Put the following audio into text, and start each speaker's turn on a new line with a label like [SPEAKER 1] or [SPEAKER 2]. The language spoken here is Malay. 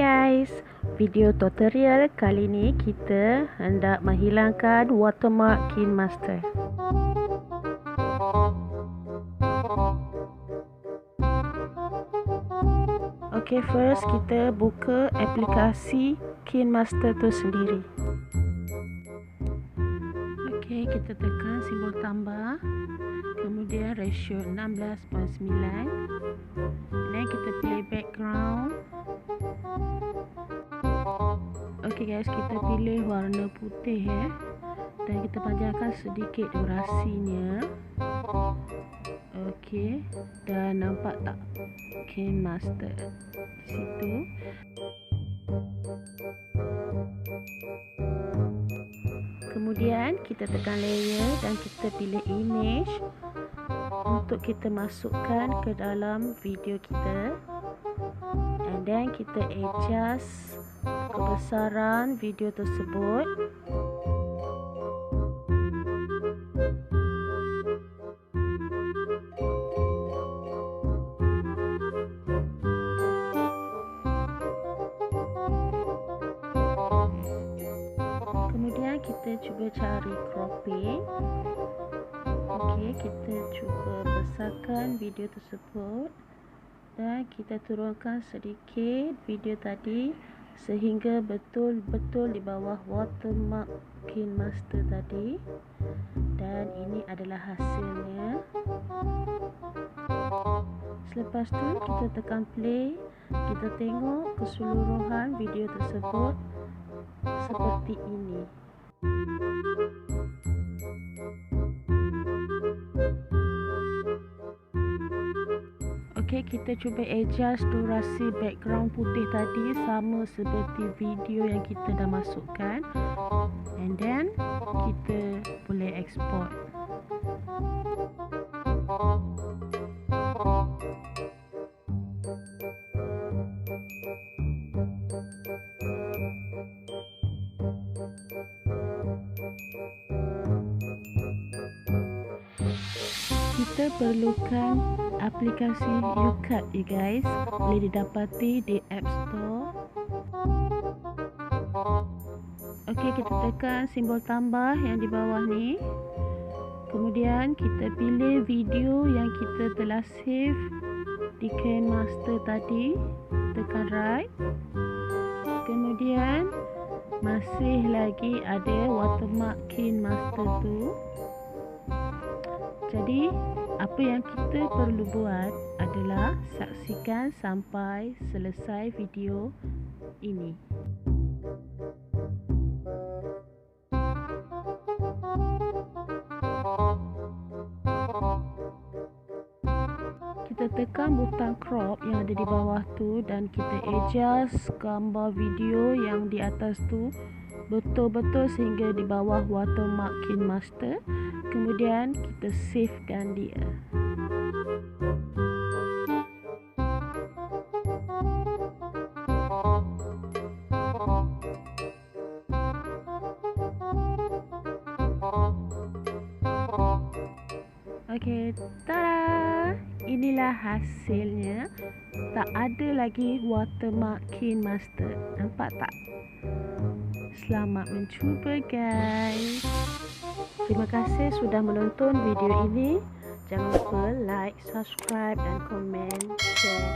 [SPEAKER 1] guys, video tutorial kali ini kita hendak menghilangkan watermark Kine Master. Okay, first kita buka aplikasi Kine Master tu sendiri. Okay, kita tekan simbol tambah, kemudian ratio 16.9, dan kita pilih background. Ok guys, kita pilih warna putih dan kita panjangkan sedikit durasinya. Ok, dan nampak tak Kine Master di situ. Kemudian kita tekan layer dan kita pilih image untuk kita masukkan ke dalam video kita. And then kita adjust kebesaran video tersebut. Kemudian kita cuba cari cropping. Okey, kita cuba besarkan video tersebut dan kita turunkan sedikit video tadi sehingga betul-betul di bawah watermark Kine Master tadi. Dan ini adalah hasilnya. Selepas tu kita tekan play, kita tengok keseluruhan video tersebut seperti ini. Ok, kita cuba adjust durasi background putih tadi sama seperti video yang kita dah masukkan. And then kita boleh export. Kita perlukan aplikasi UCut ya guys, boleh didapati di App Store. Okey, kita tekan simbol tambah yang di bawah ni. Kemudian kita pilih video yang kita telah save di Kine Master tadi, tekan right. Kemudian masih lagi ada watermark Kine Master tu. Jadi apa yang kita perlu buat adalah saksikan sampai selesai video ini. Kita tekan butang crop yang ada di bawah tu dan kita adjust gambar video yang di atas tu betul-betul sehingga di bawah watermark Kine Master. Kemudian kita savekan dia. Okey, tada! Inilah hasilnya. Tak ada lagi watermark Kine Master. Nampak tak? Selamat mencuba guys. Terima kasih sudah menonton video ini. Jangan lupa like, subscribe dan komen, share.